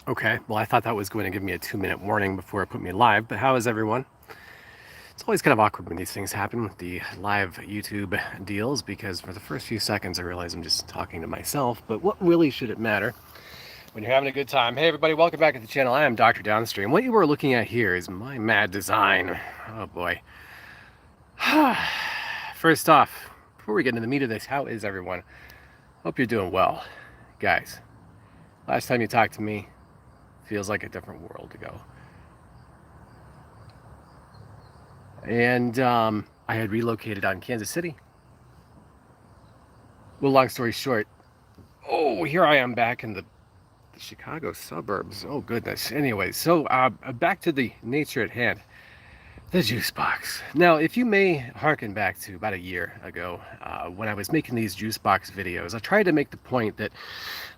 Okay, well, I thought that was going to give me a 2-minute warning before it put me live, but how is everyone? It's always kind of awkward when these things happen with the live YouTube deals because for the first few seconds I realize I'm just talking to myself, but what really should it matter when you're having a good time? Hey, everybody, welcome back to the channel. I am Dr. Downstream. What you are looking at here is my mad design. Oh boy. First off, before we get into the meat of this, how is everyone? Hope you're doing well. Guys, last time you talked to me feels like a different world ago. And I had relocated out in Kansas City. Well, long story short, oh, here I am back in the Chicago suburbs. Oh, goodness. Anyway, so back to the nature at hand. The Juicebox. Now, if you may harken back to about a year ago when I was making these Juicebox videos, I tried to make the point that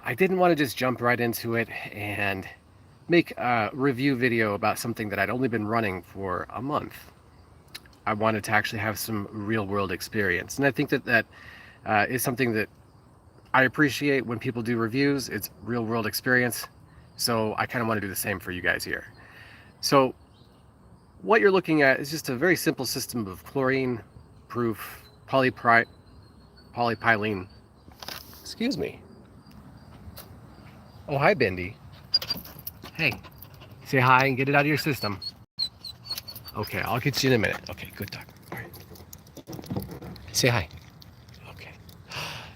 I didn't want to just jump right into it and make a review video about something that I'd only been running for a month. I wanted to actually have some real world experience. And I think that that is something that I appreciate when people do reviews. It's real world experience. So I kind of want to do the same for you guys here. So what you're looking at is just a very simple system of chlorine proof polypylene. Excuse me. Oh, hi, Bendy. Hey, say hi and get it out of your system. Okay, I'll get you in a minute. Okay, good talk. All right. Say hi. Okay.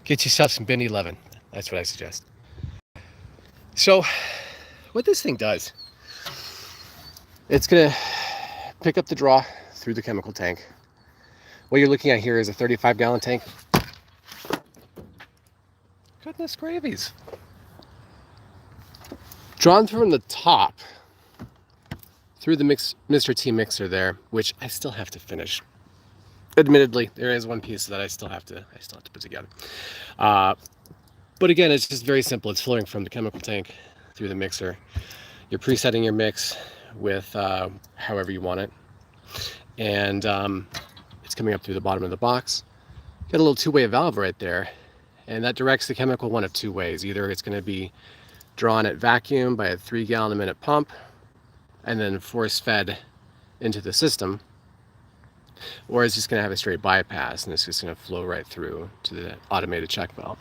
Get yourself some Bendy 11. That's what I suggest. So, what this thing does, it's gonna pick up the draw through the chemical tank. What you're looking at here is a 35-gallon tank. Goodness gravies. Drawn from the top through the Mr. T mixer there, which I still have to finish. Admittedly, there is one piece that I still have to put together. But again, it's just very simple. It's flowing from the chemical tank through the mixer. You're presetting your mix with however you want it. And it's coming up through the bottom of the box. Got a little two-way valve right there. And that directs the chemical one of two ways. Either it's going to be drawn at vacuum by a 3-gallon-a-minute pump and then force-fed into the system, or it's just going to have a straight bypass and it's just going to flow right through to the automated check valve.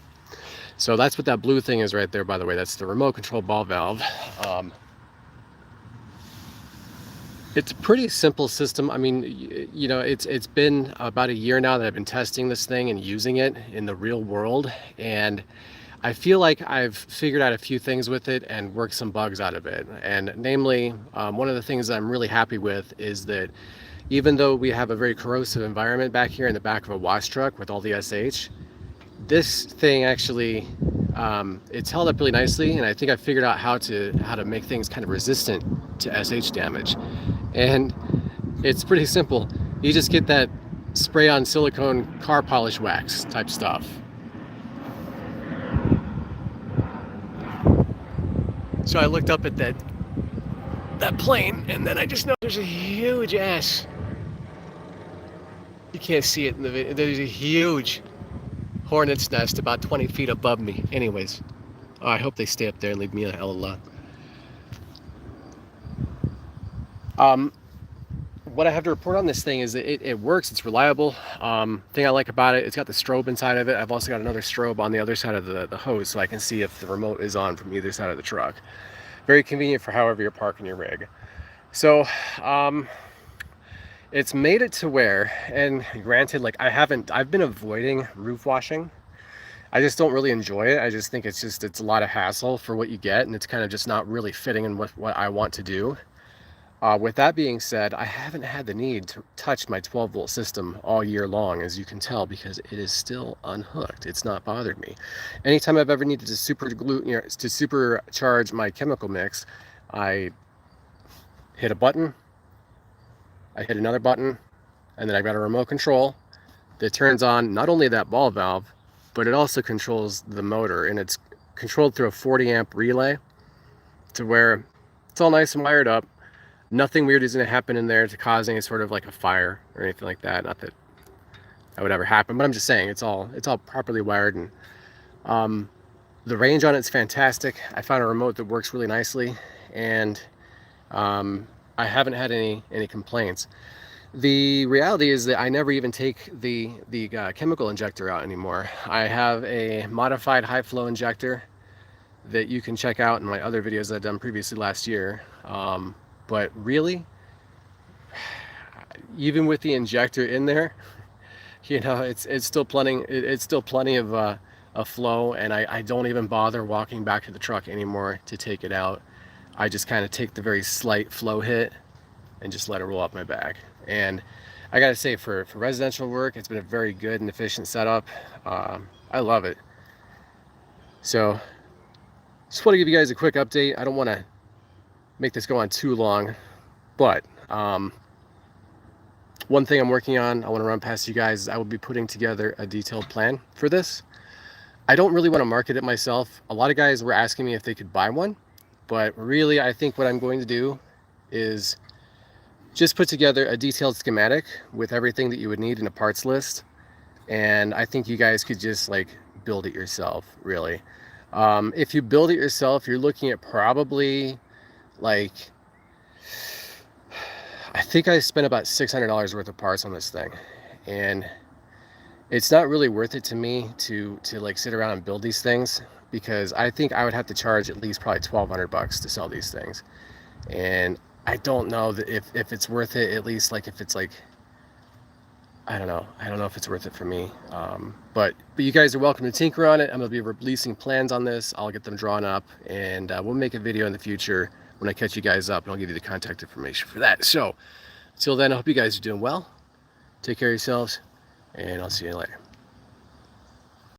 So that's what that blue thing is right there, by the way. That's the remote control ball valve. It's a pretty simple system. I mean, you know, it's been about a year now that I've been testing this thing and using it in the real world, and I feel like I've figured out a few things with it and worked some bugs out of it. And namely, one of the things that I'm really happy with is that even though we have a very corrosive environment back here in the back of a wash truck with all the SH, this thing actually, it's held up really nicely, and I think I figured out how to make things kind of resistant to SH damage. And it's pretty simple. You just get that spray on silicone car polish wax type stuff. So I looked up at that plane, and then I just know there's a huge ass. You can't see it in the video. There's a huge hornet's nest about 20 feet above me. Anyways, I hope they stay up there and leave me a hell of a lot. What I have to report on this thing is that it works. It's reliable. Thing I like about it, it's got the strobe inside of it. I've also got another strobe on the other side of the hose, so I can see if the remote is on from either side of the truck. Very convenient for however you're parking your rig. So it's made it to where, and granted, like I've been avoiding roof washing. I just don't really enjoy it. I just think it's a lot of hassle for what you get, and it's kind of just not really fitting in with what I want to do. With that being said, I haven't had the need to touch my 12-volt system all year long, as you can tell, because it is still unhooked. It's not bothered me. Anytime I've ever needed to supercharge my chemical mix, I hit a button, I hit another button, and then I've got a remote control that turns on not only that ball valve, but it also controls the motor, and it's controlled through a 40-amp relay to where it's all nice and wired up. Nothing weird is going to happen in there to cause any sort of like a fire or anything like that. Not that that would ever happen, but I'm just saying it's all properly wired. And The range on it's fantastic. I found a remote that works really nicely, and I haven't had any complaints. The reality is that I never even take the chemical injector out anymore. I have a modified high flow injector that you can check out in my other videos that I've done previously last year. But really, even with the injector in there, you know, it's still plenty of a flow, and I don't even bother walking back to the truck anymore to take it out. I just kind of take the very slight flow hit and just let it roll off my back. And I gotta say, for residential work, it's been a very good and efficient setup. I love it. So just want to give you guys a quick update. I don't want to make this go on too long, but one thing I'm working on, I want to run past you guys, is I will be putting together a detailed plan for this. I don't really want to market it myself. A lot of guys were asking me if they could buy one, but really I think what I'm going to do is just put together a detailed schematic with everything that you would need in a parts list, and I think you guys could just like build it yourself, really. If you build it yourself, you're looking at probably like, I think I spent about $600 worth of parts on this thing, and it's not really worth it to me to like sit around and build these things, because I think I would have to charge at least probably $1,200 to sell these things, and I don't know that if it's worth it. At least like if it's like, I don't know if it's worth it for me. But you guys are welcome to tinker on it. I'm gonna be releasing plans on this. I'll get them drawn up, and we'll make a video in the future when I catch you guys up, and I'll give you the contact information for that. So until then, I hope you guys are doing well. Take care of yourselves, and I'll see you later.